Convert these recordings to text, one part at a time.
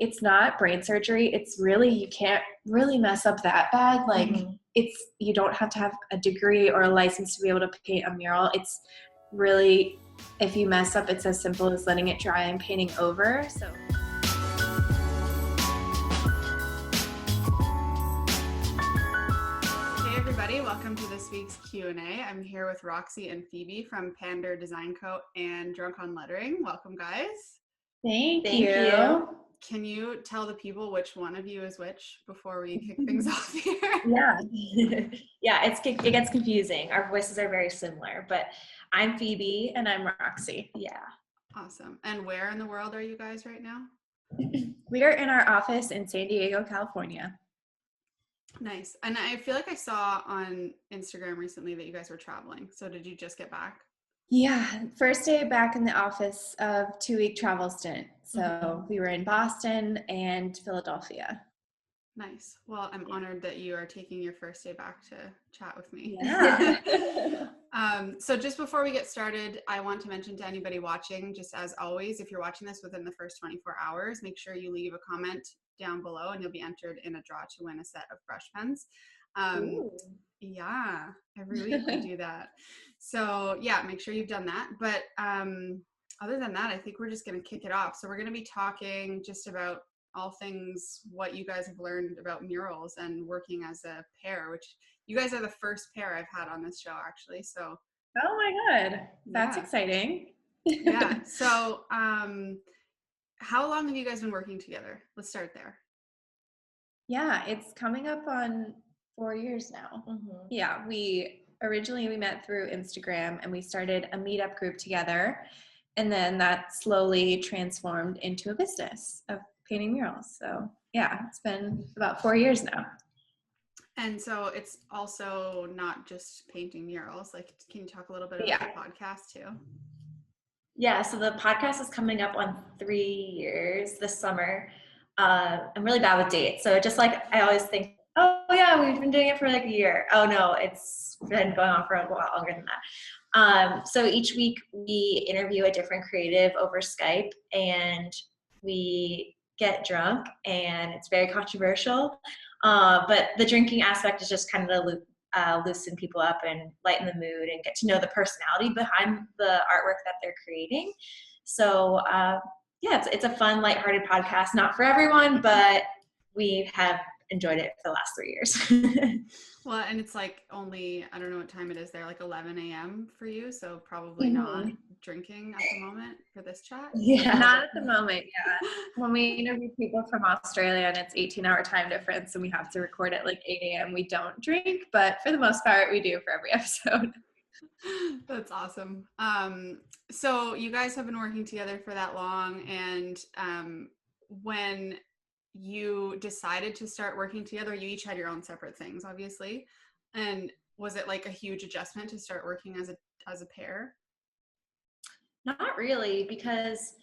it's not brain surgery. It's really, you can't really mess up that bad. Like you don't have to have a degree or a license to be able to paint a mural. It's really, if you mess up, it's as simple as letting it dry and painting over. So. Hey everybody, welcome to this week's Q&A. I'm here with Roxy and Phoebe from Pandr Design Co. and Drunk on Lettering. Welcome, guys. Thank you. Can you tell the people which one of you is which before we kick things off here? Yeah. Yeah, it gets confusing. Our voices are very similar, but I'm Phoebe. And I'm Roxy. Yeah. Awesome. And where in the world are you guys right now? We are in our office in San Diego, California. Nice. And I feel like I saw on Instagram recently that you guys were traveling. So did you just get back? Yeah, first day back in the office of 2-week travel stint. So we were in Boston and Philadelphia. Nice. Well, I'm honored that you are taking your first day back to chat with me. Yeah. So just before we get started, I want to mention to anybody watching, just as always, if you're watching this within the first 24 hours, make sure you leave a comment down below and you'll be entered in a draw to win a set of brush pens. Yeah, every week we do that. So yeah, make sure you've done that. But other than that, I think we're just going to kick it off. So we're going to be talking just about all things what you guys have learned about murals and working as a pair, which you guys are the first pair I've had on this show, actually. So oh my God, that's exciting. Yeah. So how long have you guys been working together? Let's start there. Yeah, it's coming up on 4 years now. Yeah, we met through Instagram and we started a meetup group together, and then that slowly transformed into a business of painting murals. So yeah, it's been about 4 years now. And so it's also not just painting murals. Like, can you talk a little bit about the podcast too? Yeah, so the podcast is coming up on 3 years this summer. I'm really bad with dates. So just like, I always think, oh yeah, we've been doing it for like a year. Oh no, it's been going on for a lot longer than that. So each week we interview a different creative over Skype and we get drunk, and it's very controversial. But the drinking aspect is just kind of to loosen people up and lighten the mood and get to know the personality behind the artwork that they're creating. So yeah, it's a fun, lighthearted podcast. Not for everyone, but we have enjoyed it for the last 3 years. Well, and it's like only, I don't know what time it is there, like 11 a.m. for you. So probably not drinking at the moment for this chat. Yeah, not at the moment. Yeah. When we interview people from Australia and it's 18-hour time difference and we have to record at like 8 a.m., we don't drink, but for the most part we do for every episode. That's awesome. So you guys have been working together for that long, and when you decided to start working together, you each had your own separate things, obviously. And was it like a huge adjustment to start working as a pair? Not really, because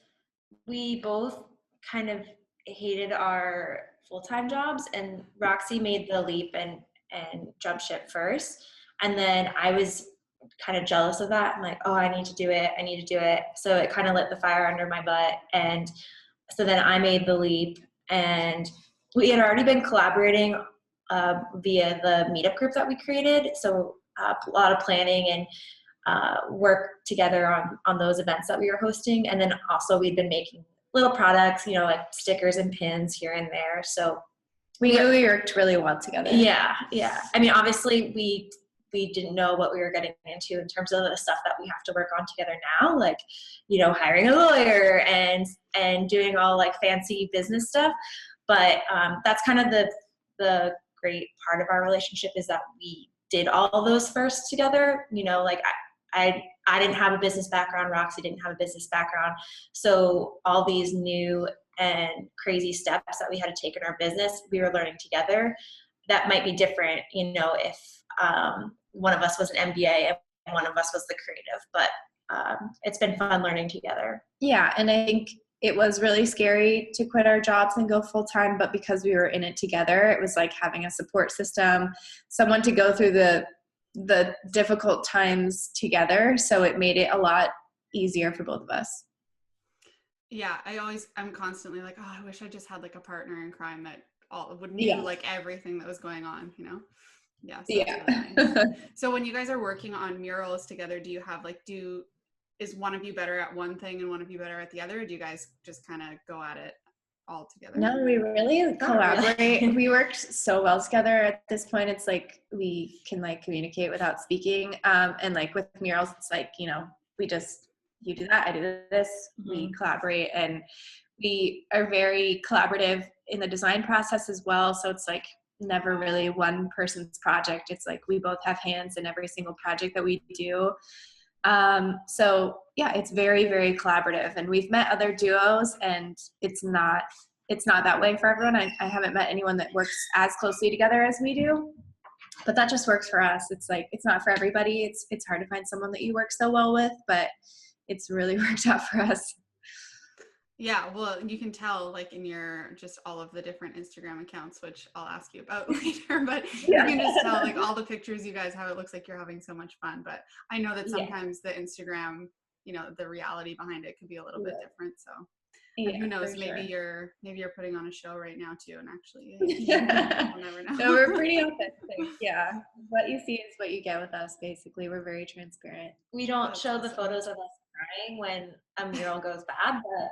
we both kind of hated our full-time jobs, and Roxy made the leap and jump ship first. And then I was kind of jealous of that. I'm like, oh, I need to do it. So it kind of lit the fire under my butt. And so then I made the leap, and we had already been collaborating via the meetup group that we created. So a lot of planning and work together on those events that we were hosting. And then also we'd been making little products, like stickers and pins here and there. So we worked really well together. Yeah. I mean, obviously we didn't know what we were getting into in terms of the stuff that we have to work on together now, like, hiring a lawyer and doing all like fancy business stuff. But that's kind of the great part of our relationship, is that we did all those first together. Like I didn't have a business background. Roxy didn't have a business background. So all these new and crazy steps that we had to take in our business, we were learning together. That might be different, if one of us was an MBA and one of us was the creative, but it's been fun learning together. Yeah, and I think it was really scary to quit our jobs and go full-time, but because we were in it together, it was like having a support system, someone to go through the difficult times together. So it made it a lot easier for both of us. Yeah, I'm constantly like, oh, I wish I just had like a partner in crime that all would knew Yeah. like everything that was going on, you know? Yeah, so that's Yeah. really nice. So when you guys are working on murals together, do you have like, is one of you better at one thing and one of you better at the other? Or do you guys just kind of go at it all together? No, we really collaborate. really. We work so well together at this point. It's like we can like communicate without speaking. And like with murals, it's like, you know, you do that, I do this, we collaborate, and we are very collaborative in the design process as well. So it's like never really one person's project. It's like we both have hands in every single project that we do. So yeah, it's very, very collaborative, and we've met other duos, and it's not that way for everyone. I haven't met anyone that works as closely together as we do, but that just works for us. It's like, it's not for everybody. It's hard to find someone that you work so well with, but it's really worked out for us. Yeah, well, you can tell like in your just all of the different Instagram accounts, which I'll ask you about later, but Yeah. you can just tell like all the pictures you guys have, it looks like you're having so much fun. But I know that sometimes the Instagram, you know, the reality behind it can be a little bit different. So and who knows, maybe you're putting on a show right now too, and actually we'll never know. No, we're pretty authentic. Yeah. What you see is what you get with us, basically. We're very transparent. We don't show the photos of us crying when a mural goes bad, but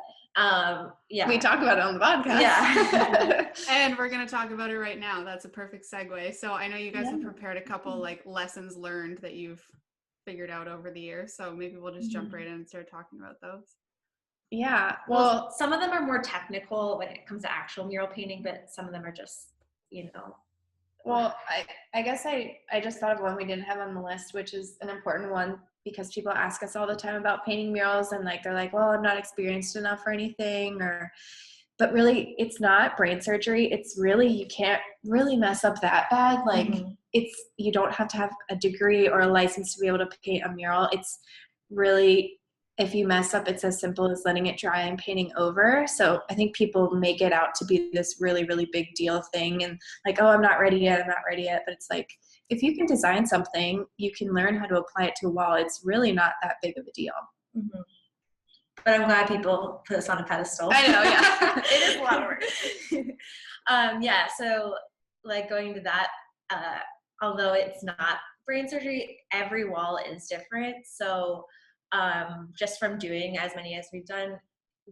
yeah. We talk about it on the podcast. Yeah. And we're going to talk about it right now. That's a perfect segue. So I know you guys have prepared a couple like lessons learned that you've figured out over the years. So maybe we'll just jump right in and start talking about those. Yeah. Well, some of them are more technical when it comes to actual mural painting, but some of them are just, you know. Well, I guess I just thought of one we didn't have on the list, which is an important one because people ask us all the time about painting murals, and like they're like, well, I'm not experienced enough or anything, but really it's not brain surgery. It's really, you can't really mess up that bad. Like you don't have to have a degree or a license to be able to paint a mural. It's really, if you mess up, it's as simple as letting it dry and painting over. So I think people make it out to be this really, really big deal thing, and like, oh, I'm not ready yet. But it's like, if you can design something, you can learn how to apply it to a wall. It's really not that big of a deal. But I'm glad people put us on a pedestal. I know, yeah. It is a lot of work. Yeah, so like going to that, although it's not brain surgery, every wall is different. So just from doing as many as we've done,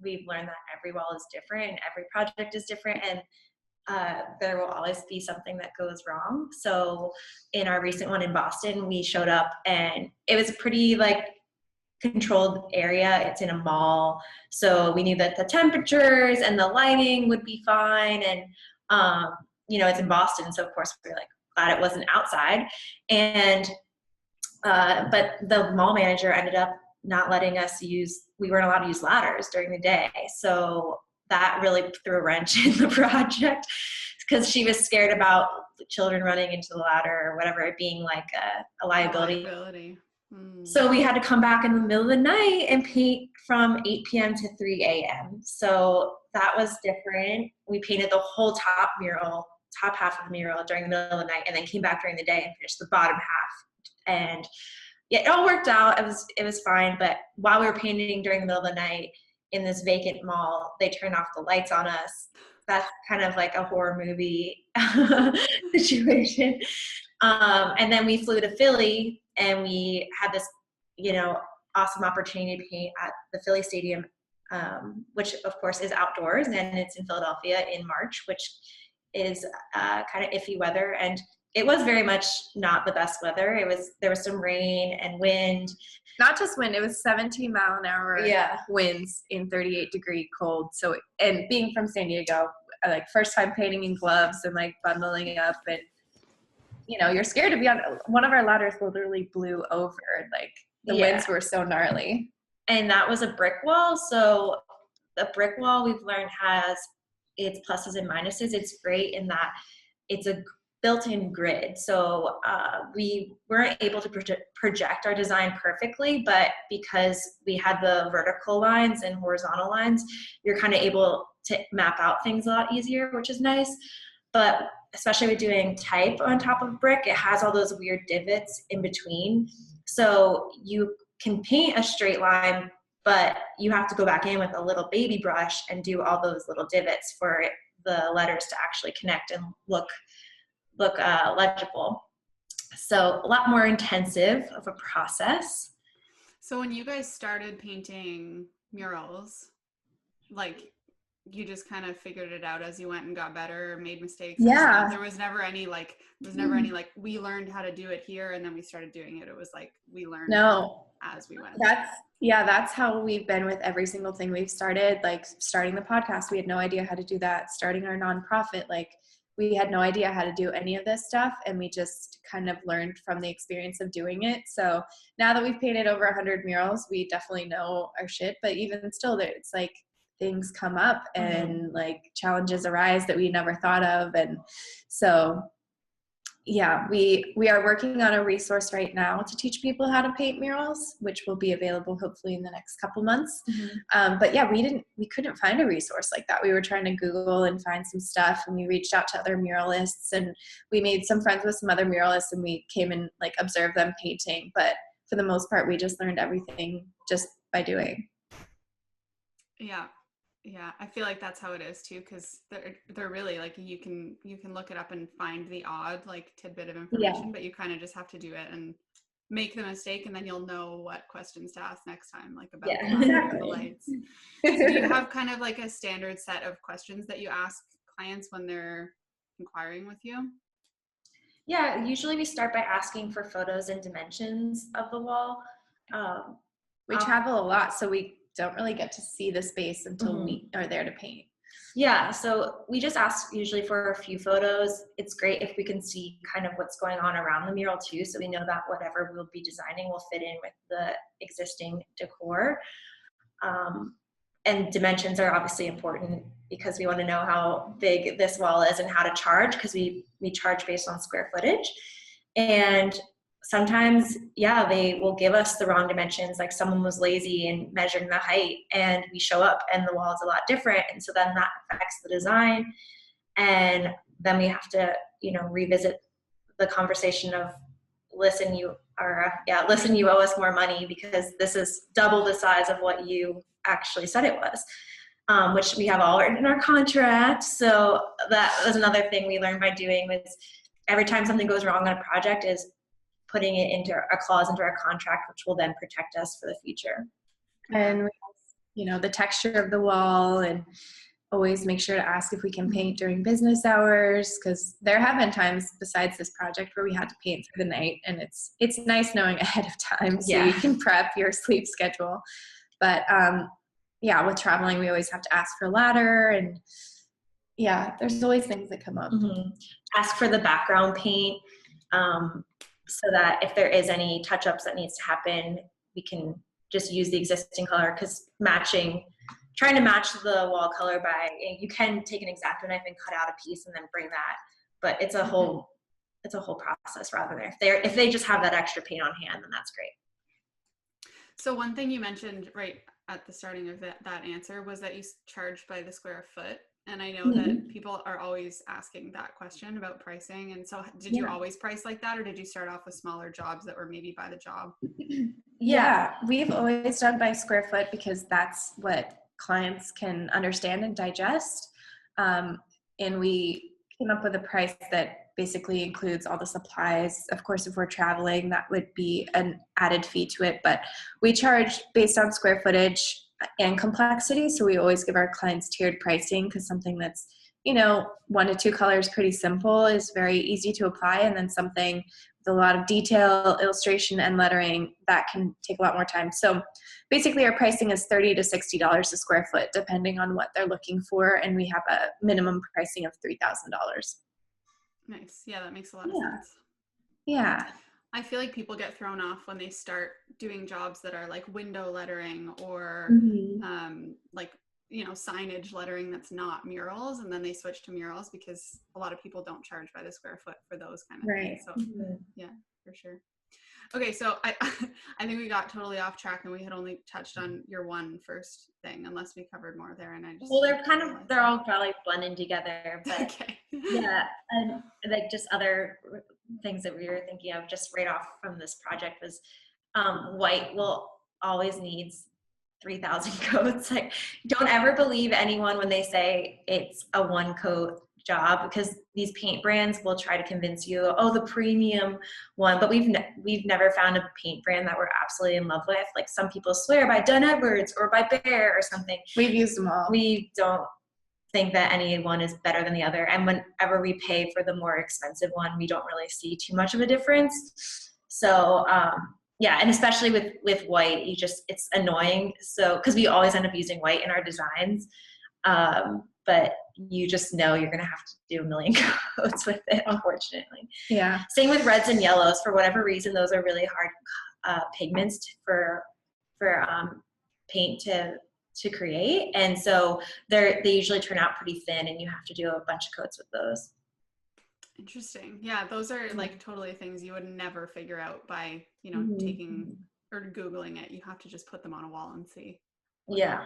we've learned that every wall is different and every project is different, and there will always be something that goes wrong. So in our recent one in Boston, we showed up and it was a pretty like controlled area. It's in a mall, so we knew that the temperatures and the lighting would be fine, and you know, it's in Boston, so of course we were like glad it wasn't outside. And but the mall manager ended up not letting us we weren't allowed to use ladders during the day. So that really threw a wrench in the project because she was scared about children running into the ladder or whatever, it being like a liability. So we had to come back in the middle of the night and paint from 8 p.m. to 3 a.m. So that was different. We painted the whole top half of the mural during the middle of the night, and then came back during the day and finished the bottom half. And yeah, it all worked out. It was fine. But while we were painting during the middle of the night in this vacant mall, they turned off the lights on us. That's kind of like a horror movie situation. And then we flew to Philly, and we had this, you know, awesome opportunity to paint at the Philly Stadium, which of course is outdoors, and it's in Philadelphia in March, which is kind of iffy weather. And it was very much not the best weather. There was some rain and wind. Not just wind, it was 17-mile-an-hour winds in 38-degree cold. So, and being from San Diego, like first time painting in gloves and like bundling up, and you know, you're scared to be on. One of our ladders literally blew over. Like the winds were so gnarly. And that was a brick wall. So the brick wall, we've learned, has its pluses and minuses. It's great in that it's a built-in grid. So we weren't able to project our design perfectly, but because we had the vertical lines and horizontal lines, you're kind of able to map out things a lot easier, which is nice. But especially with doing type on top of brick, it has all those weird divots in between. So you can paint a straight line but you have to go back in with a little baby brush and do all those little divots for the letters to actually connect and look legible. So a lot more intensive of a process. So when you guys started painting murals, like you just kind of figured it out as you went and got better, made mistakes. Yeah. There was never any like, we learned how to do it here and then we started doing it. It was like, we learned as we went. That's how we've been with every single thing we've started. Like starting the podcast, we had no idea how to do that. Starting our nonprofit, like we had no idea how to do any of this stuff. And we just kind of learned from the experience of doing it. So now that we've painted over 100 murals, we definitely know our shit, but even still it's like things come up and like challenges arise that we never thought of. And so yeah, we are working on a resource right now to teach people how to paint murals, which will be available hopefully in the next couple months. But yeah, we couldn't find a resource like that. We were trying to Google and find some stuff, and we reached out to other muralists, and we made some friends with some other muralists, and we came and like observed them painting. But for the most part, we just learned everything just by doing. Yeah, I feel like that's how it is too, because they're really like you can look it up and find the odd like tidbit of information, but you kind of just have to do it and make the mistake, and then you'll know what questions to ask next time, like about the lights. So do you have kind of like a standard set of questions that you ask clients when they're inquiring with you? Yeah, usually we start by asking for photos and dimensions of the wall. We travel a lot, so we don't really get to see the space until we are there to paint. Yeah, so we just ask usually for a few photos. It's great if we can see kind of what's going on around the mural too, so we know that whatever we'll be designing will fit in with the existing decor. And dimensions are obviously important because we want to know how big this wall is and how to charge, because we charge based on square footage. And sometimes, yeah, they will give us the wrong dimensions, like someone was lazy in measuring the height, and we show up and the wall is a lot different, and so then that affects the design. And then we have to, revisit the conversation of, listen, you owe us more money because this is double the size of what you actually said it was, which we have all written in our contract. So that was another thing we learned by doing, was every time something goes wrong on a project is putting it into a clause into our contract, which will then protect us for the future. And the texture of the wall, and always make sure to ask if we can paint during business hours, because there have been times besides this project where we had to paint through the night, and it's nice knowing ahead of time so you can prep your sleep schedule. But with traveling, we always have to ask for a ladder, and there's always things that come up. Ask for the background paint, so that if there is any touch-ups that needs to happen, we can just use the existing color, because trying to match the wall color you can take an X-Acto knife and cut out a piece and then bring that, but it's a whole process rather than if they just have that extra paint on hand, then that's great. So one thing you mentioned right at the starting of that answer was that you charge by the square foot. And I know that people are always asking that question about pricing. And so did you always price like that, or did you start off with smaller jobs that were maybe by the job? Yeah, we've always done by square foot because that's what clients can understand and digest. And we came up with a price that basically includes all the supplies. Of course, if we're traveling, that would be an added fee to it, but we charge based on square footage and complexity. So we always give our clients tiered pricing, because something that's, 1 to 2 colors, pretty simple, is very easy to apply. And then something with a lot of detail, illustration, and lettering, that can take a lot more time. So basically our pricing is $30 to $60 a square foot, depending on what they're looking for. And we have a minimum pricing of $3,000. Nice. Yeah, that makes a lot of sense. Yeah. I feel like people get thrown off when they start doing jobs that are like window lettering or signage lettering that's not murals, and then they switch to murals because a lot of people don't charge by the square foot for those kind of things. So yeah, for sure. Okay, so I think we got totally off track, and we had only touched on your first thing, unless we covered more there. And they're all probably blending together, but okay. Yeah, and like just other things that we were thinking of just right off from this project was white will always needs 3,000 coats. Like, don't ever believe anyone when they say it's a one coat job, because these paint brands will try to convince you, oh, the premium one, but we've never found a paint brand that we're absolutely in love with. Like, some people swear by Dunn Edwards or by Behr or something. We've used them all. We don't think that any one is better than the other, and whenever we pay for the more expensive one, we don't really see too much of a difference. So yeah, and especially with white, it's annoying. So, because we always end up using white in our designs, but you just know you're going to have to do a million coats with it, unfortunately. Yeah. Same with reds and yellows. For whatever reason, those are really hard pigments for paint to create, and so they usually turn out pretty thin, and you have to do a bunch of coats with those. Interesting. Yeah, those are like totally things you would never figure out by, taking or Googling it. You have to just put them on a wall and see. Yeah.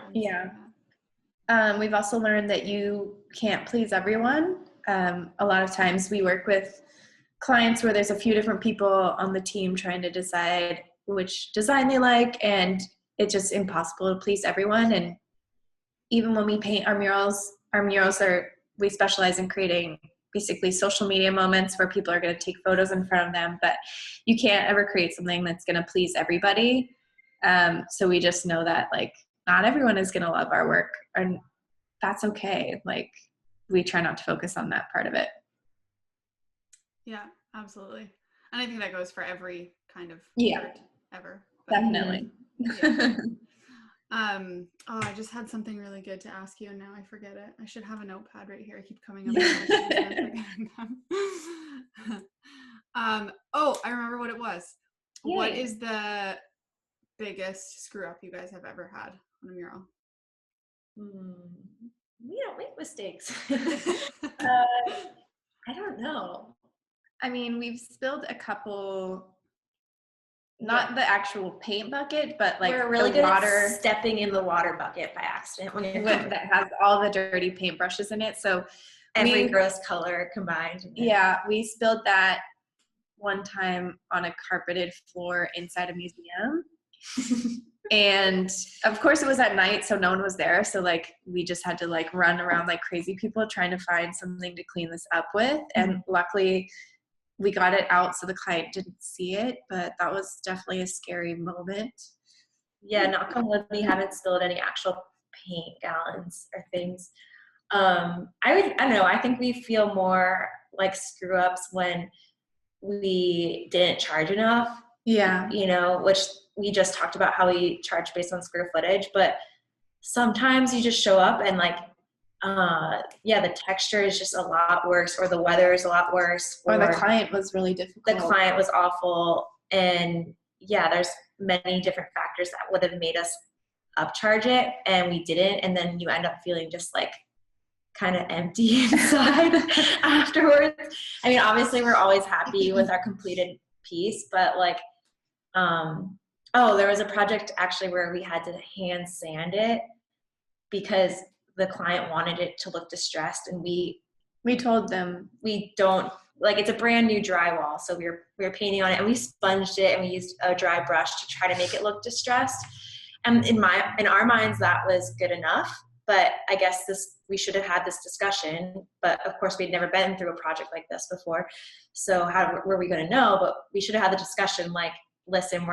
We've also learned that you can't please everyone. A lot of times we work with clients where there's a few different people on the team trying to decide which design they like, and it's just impossible to please everyone. And even when we paint our murals we specialize in creating basically social media moments where people are going to take photos in front of them, but you can't ever create something that's going to please everybody. So we just know that like not everyone is going to love our work, and that's okay. Like, we try not to focus on that part of it. Yeah, absolutely. And I think that goes for every kind of art ever. But, definitely. Yeah. I just had something really good to ask you and now I forget it. I should have a notepad right here. I keep coming up with questions and I'm forgetting them. I remember what it was. Yay. What is the biggest screw up you guys have ever had on a mural? We don't make mistakes. I don't know. I mean, we've spilled a couple, not the actual paint bucket, but like we're really good at stepping in the water bucket by accident that has all the dirty paintbrushes in it. So every gross color combined. Yeah, we spilled that one time on a carpeted floor inside a museum. And of course it was at night, so no one was there. So like we just had to like run around like crazy people trying to find something to clean this up with. And luckily we got it out so the client didn't see it, but that was definitely a scary moment. Yeah, knock on wood, we haven't spilled any actual paint gallons or things. I don't know, I think we feel more like screw ups when we didn't charge enough. Yeah. Which we just talked about how we charge based on square footage, but sometimes you just show up and like, the texture is just a lot worse, or the weather is a lot worse. Or the client was really difficult. The client was awful. And there's many different factors that would have made us upcharge it, and we didn't. And then you end up feeling just like kind of empty inside afterwards. I mean, obviously we're always happy with our completed piece, but like, there was a project actually where we had to hand sand it because the client wanted it to look distressed, and we told them we don't, like, it's a brand new drywall, so we were painting on it, and we sponged it and we used a dry brush to try to make it look distressed. And in our minds that was good enough, but I guess we should have had this discussion, but of course we'd never been through a project like this before, so how were we going to know? But we should have had the discussion like, listen,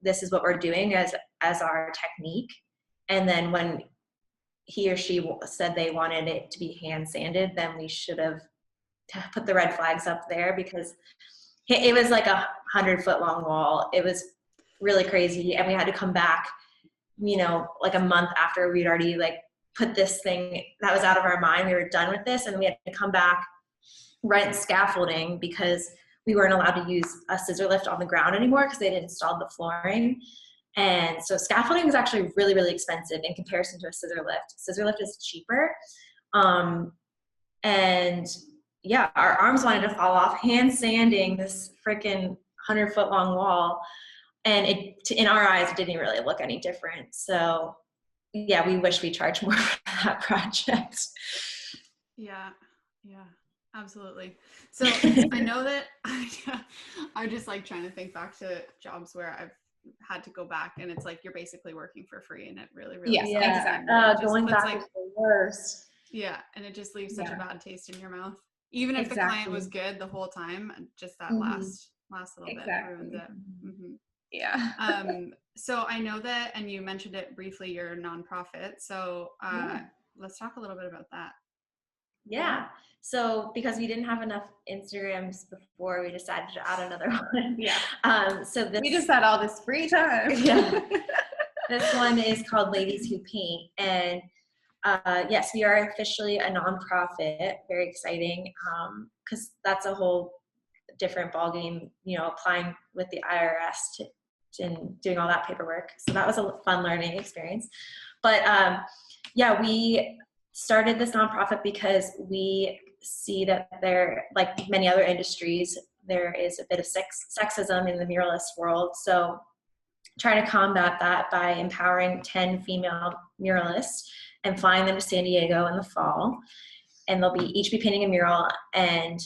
this is what we're doing as our technique. And then when he or she said they wanted it to be hand sanded, then we should have put the red flags up there, because it was like 100-foot long wall. It was really crazy. And we had to come back, like a month after we'd already like put this thing that was out of our mind. We were done with this, and we had to come back, rent scaffolding, because we weren't allowed to use a scissor lift on the ground anymore because they'd installed the flooring. And so scaffolding is actually really, really expensive in comparison to a scissor lift. Scissor lift is cheaper. And our arms wanted to fall off hand sanding this freaking 100-foot long wall. And in our eyes, it didn't really look any different. So we wish we charged more for that project. Yeah. Absolutely. So I know that I'm just like trying to think back to jobs where I've had to go back, and it's like you're basically working for free, and it really Yeah, sucks. exactly. And it Going puts, back is the worst. yeah, and it just leaves such a bad taste in your mouth. Even if the Exactly. client was good the whole time, just that last little bit ruins it. Yeah. So I know that, and you mentioned it briefly, you're a nonprofit. So let's talk a little bit about that. Yeah. So because we didn't have enough Instagrams before, we decided to add another one. Yeah. So we just had all this free time. Yeah. This one is called Ladies Who Paint, and yes, we are officially a nonprofit. Very exciting, because that's a whole different ballgame. You know, applying with the IRS and doing all that paperwork. So that was a fun learning experience. But yeah, we started this nonprofit because we see that there, like many other industries, there is a bit of sexism in the muralist world. So trying to combat that by empowering 10 female muralists and flying them to San Diego in the fall. And they'll each be painting a mural and,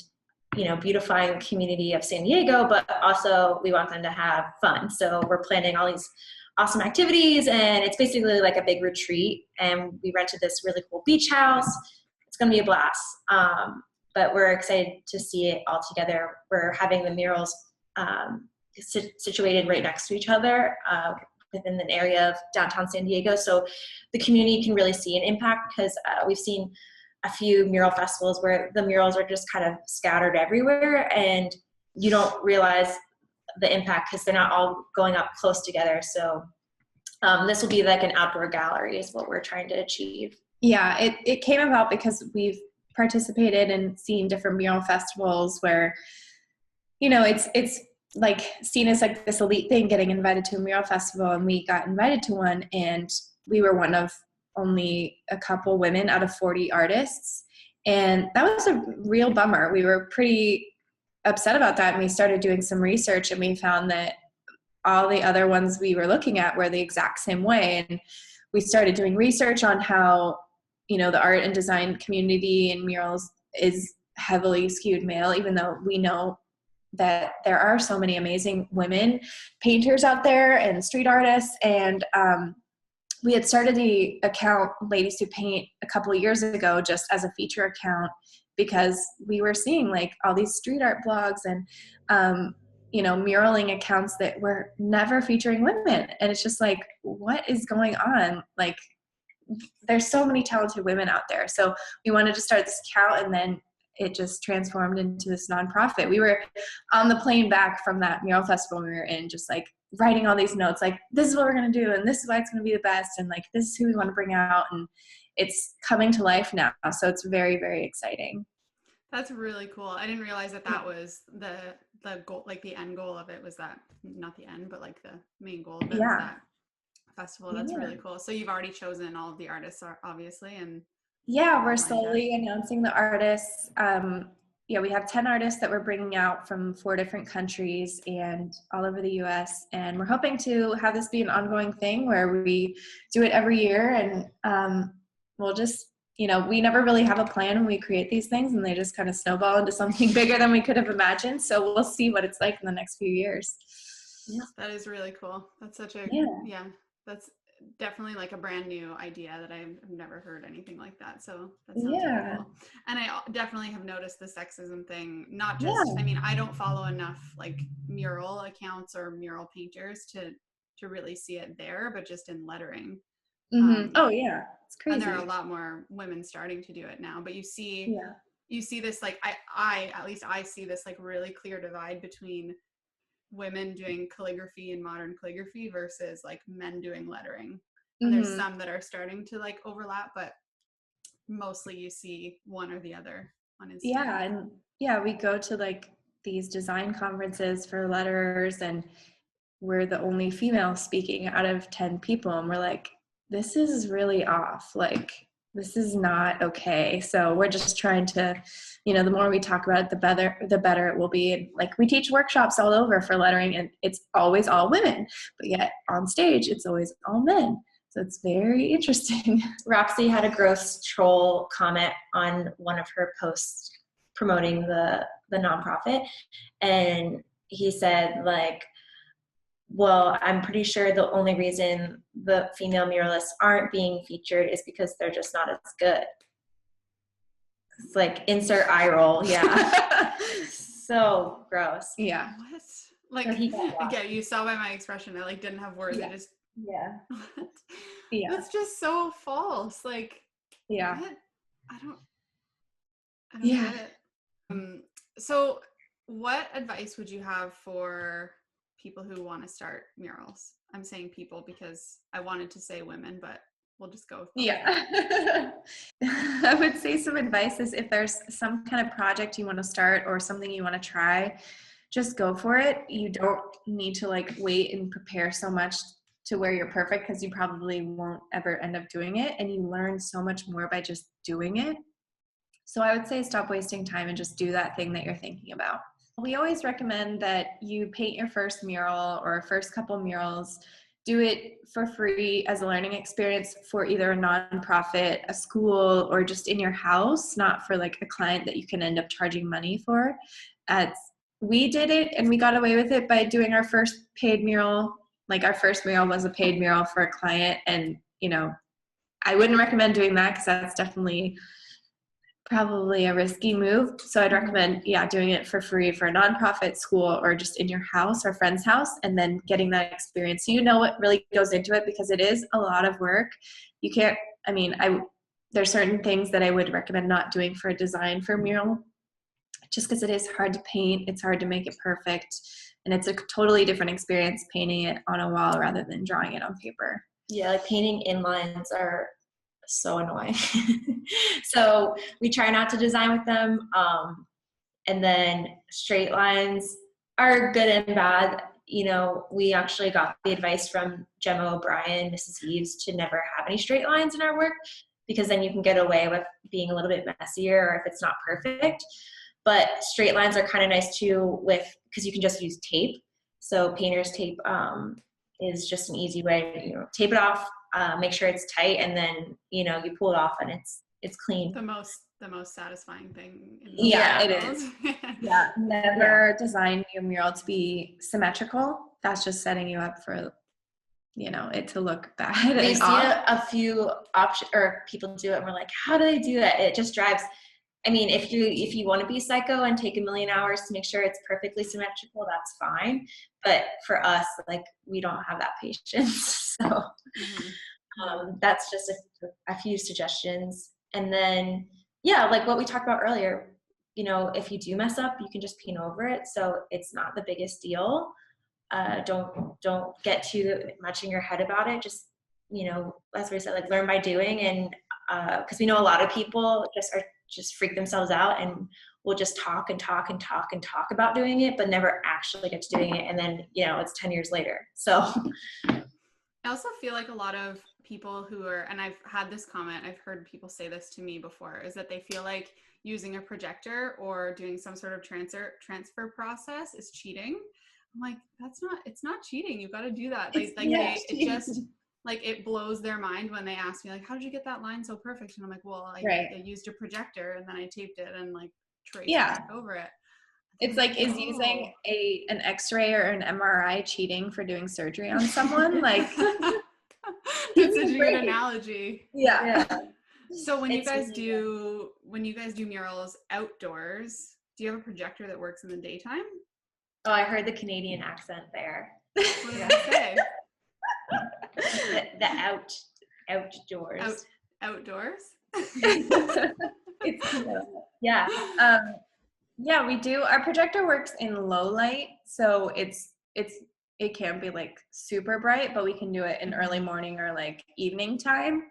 you know, beautifying the community of San Diego, but also we want them to have fun. So we're planning all these awesome activities, and it's basically like a big retreat. And we rented this really cool beach house. It's going to be a blast. But we're excited to see it all together. We're having the murals situated right next to each other within an area of downtown San Diego. So the community can really see an impact, because we've seen a few mural festivals where the murals are just kind of scattered everywhere and you don't realize the impact because they're not all going up close together. So this will be like an outdoor gallery is what we're trying to achieve. Yeah, it came about because we've participated and seen different mural festivals where, you know, it's like seen as like this elite thing, getting invited to a mural festival, and we got invited to one, and we were one of only a couple women out of 40 artists, and that was a real bummer. We were pretty upset about that, and we started doing some research, and we found that all the other ones we were looking at were the exact same way. And we started doing research on how, you know, the art and design community in murals is heavily skewed male, even though we know that there are so many amazing women painters out there and street artists. And we had started the account Ladies Who Paint a couple of years ago just as a feature account, because we were seeing like all these street art blogs and you know, muraling accounts that were never featuring women. And it's just like, what is going on? Like, there's so many talented women out there. So we wanted to start this account, and then it just transformed into this nonprofit. We were on the plane back from that mural festival we were in, just like writing all these notes, like, this is what we're going to do, and this is why it's going to be the best, and like, this is who we want to bring out. And it's coming to life now. So it's very, very exciting. That's really cool. I didn't realize that that was the goal, like the end goal of it was that, not the end, but like the main goal of it was that festival. That's really cool. So you've already chosen all of the artists, obviously, and yeah, we're slowly announcing the artists. Yeah, we have 10 artists that we're bringing out from 4 different countries and all over the US. And we're hoping to have this be an ongoing thing where we do it every year. And we'll just, you know, we never really have a plan when we create these things, and they just kind of snowball into something bigger than we could have imagined. So we'll see what it's like in the next few years. Yeah, that is really cool. That's such a, that's definitely like a brand new idea that I've never heard anything like that. So that sounds really cool. And I definitely have noticed the sexism thing, not just, I mean, I don't follow enough like mural accounts or mural painters to really see it there, but just in lettering. Oh yeah, it's crazy. And there are a lot more women starting to do it now, but you see this, like, I at least I see this like really clear divide between women doing calligraphy and modern calligraphy versus like men doing lettering. And there's some that are starting to like overlap, but mostly you see one or the other on Instagram. Yeah, and we go to like these design conferences for letterers, and we're the only female speaking out of 10 people, and we're like, this is really off. Like, this is not okay. So we're just trying to, you know, the more we talk about it, the better it will be. And like, we teach workshops all over for lettering, and it's always all women, but yet on stage, it's always all men. So it's very interesting. Roxy had a gross troll comment on one of her posts promoting the nonprofit. And he said, like, well, I'm pretty sure the only reason the female muralists aren't being featured is because they're just not as good. It's like insert eye roll. Yeah. So gross. Yeah. What? Like, again, you saw by my expression, I like didn't have words. Yeah. I just, Yeah. Yeah. That's just so false. Like, Yeah. what? I don't Yeah. get it. So what advice would you have for people who want to start murals? I'm saying people because I wanted to say women, but we'll just go with both. Yeah. I would say some advice is if there's some kind of project you want to start or something you want to try, just go for it. You don't need to like wait and prepare so much to where you're perfect, because you probably won't ever end up doing it, and you learn so much more by just doing it. So I would say stop wasting time and just do that thing that you're thinking about. We always recommend that you paint your first mural or first couple murals. Do it for free as a learning experience for either a nonprofit, a school, or just in your house, not for like a client that you can end up charging money for. We did it and we got away with it by doing our first paid mural. Like our first mural was a paid mural for a client, and you know, I wouldn't recommend doing that because that's definitely probably a risky move. So I'd recommend, doing it for free for a nonprofit, school, or just in your house or friend's house, and then getting that experience. So you know what really goes into it, because it is a lot of work. You can't, there's certain things that I would recommend not doing for a design for a mural, just because it is hard to paint. It's hard to make it perfect. And it's a totally different experience painting it on a wall rather than drawing it on paper. Yeah, like painting inlines are so annoying. So we try not to design with them. And then straight lines are good and bad. You know, we actually got the advice from Gemma O'Brien, Mrs. Eves, to never have any straight lines in our work, because then you can get away with being a little bit messier or if it's not perfect. But straight lines are kind of nice too, because you can just use tape. So painter's tape is just an easy way to, tape it off, make sure it's tight, and then, you pull it off and it's clean. The most satisfying thing in the world. It is. Yeah, never design your mural to be symmetrical. That's just setting you up for, it to look bad. We've seen a few options, or people do it and we're like, how do they do that? It just drives. If you want to be psycho and take 1,000,000 hours to make sure it's perfectly symmetrical, that's fine. But for us, like, we don't have that patience. So that's just a few suggestions. And then, like what we talked about earlier, if you do mess up, you can just paint over it. So it's not the biggest deal. Don't get too much in your head about it. Just, as we said, like, learn by doing. And because we know a lot of people just freak themselves out and will just talk and talk and talk and talk about doing it, but never actually get to doing it. And then, it's 10 years later. So I also feel like a lot of people and I've had this comment, I've heard people say this to me before, is that they feel like using a projector or doing some sort of transfer process is cheating. I'm like, it's not cheating. You've got to do that. It blows their mind when they ask me, like, how did you get that line so perfect? And I'm like, well, I used a projector and then I taped it and like traced back over it. It's like, is using an X-ray or an MRI cheating for doing surgery on someone? Like, that's such a good analogy. Yeah. So when you guys do murals outdoors, do you have a projector that works in the daytime? Oh, I heard the Canadian accent there. What did I say? the outdoors. Outdoors? Yeah, we do. Our projector works in low light, so it can be like super bright, but we can do it in early morning or like evening time.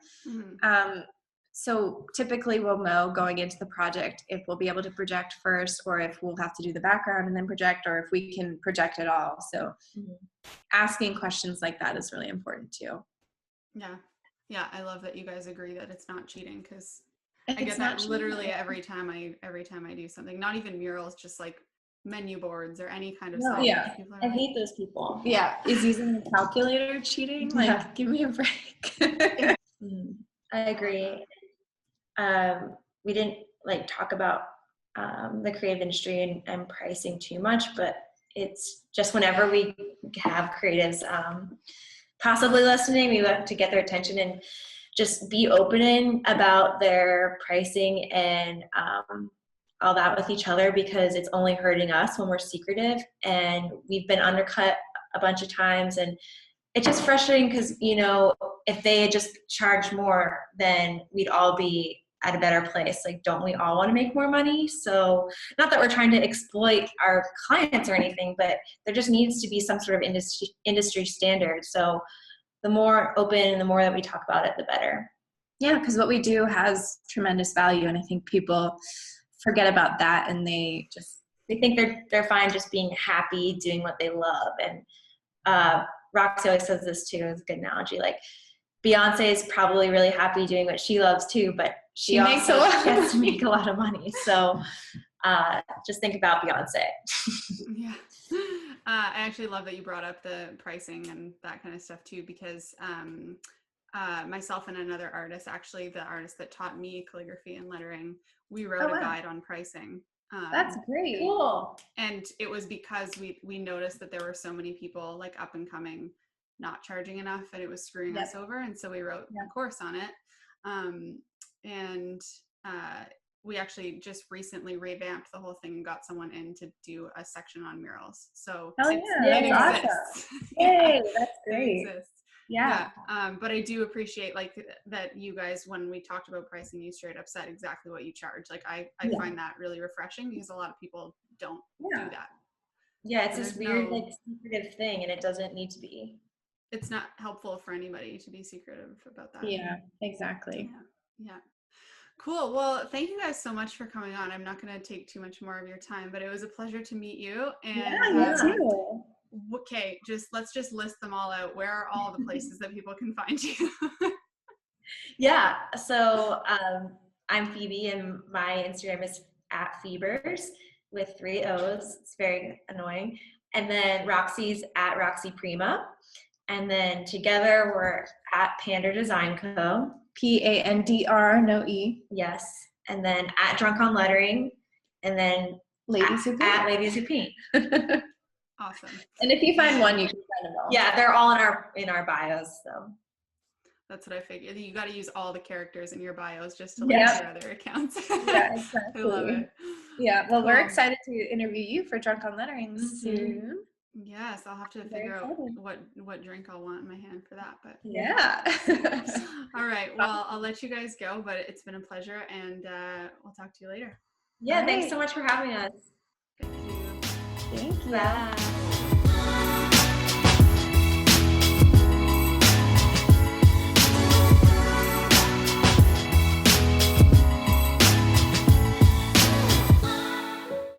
So typically we'll know going into the project if we'll be able to project first, or if we'll have to do the background and then project, or if we can project at all. So asking questions like that is really important too. Yeah, I love that you guys agree that it's not cheating, because I get that literally every time I do something. Not even murals, just like menu boards or any kind of stuff. Yeah, I hate those people. Yeah, is using a calculator cheating? Like, give me a break. I agree. We didn't talk about the creative industry and pricing too much, but it's just whenever we have creatives possibly listening, we like to get their attention and just be open about their pricing and all that with each other, because it's only hurting us when we're secretive, and we've been undercut a bunch of times, and it's just frustrating because, you know, if they had just charged more, then we'd all be at a better place. Like, don't we all want to make more money? So not that we're trying to exploit our clients or anything, but there just needs to be some sort of industry standard. So the more open and the more that we talk about it, the better. Yeah, because what we do has tremendous value, and I think people forget about that, and they think they're fine just being happy doing what they love. And Roxy always says this too, it's a good analogy. Like, Beyonce is probably really happy doing what she loves too, but she makes also gets to make a lot of money. So just think about Beyonce. Yeah. I actually love that you brought up the pricing and that kind of stuff too, because myself and another artist, actually the artist that taught me calligraphy and lettering, we wrote a guide on pricing. That's great. Cool. And it was because we noticed that there were so many people like up and coming not charging enough, and it was screwing us over, and so we wrote a course on it. And we actually just recently revamped the whole thing and got someone in to do a section on murals. So it exists. Awesome. Yay, that's great. It exists. Yeah. But I do appreciate like that you guys, when we talked about pricing, you straight up said exactly what you charge. Like I find that really refreshing, because a lot of people don't do that. Yeah, it's this weird like secretive thing, and it doesn't need to be. It's not helpful for anybody to be secretive about that. Yeah, exactly. Yeah. Cool. Well, thank you guys so much for coming on. I'm not going to take too much more of your time, but it was a pleasure to meet you. And me too. Okay, let's just list them all out. Where are all the places that people can find you? Yeah. So I'm Phoebe, and my Instagram is @Phoebers with 3 O's. It's very annoying. And then Roxy's @RoxyPrima. And then together we're @Pandr Design Co. PANDR, no E. Yes. And then @Drunk on Lettering. And then Ladies Who Paint. Ladies Who Paint. Awesome. And if you find one, you can find them all. Yeah, they're all in our bios. So that's what I figured. You got to use all the characters in your bios just to link your other accounts. Yeah, exactly. I love it. Yeah, well, we're excited to interview you for Drunk on Lettering soon. Yes, I'll have to figure out what drink I'll want in my hand for that. But yeah. All right. Well, I'll let you guys go, but it's been a pleasure, and we'll talk to you later. Yeah, thanks so much for having us. Thank you. Thank you. Bye.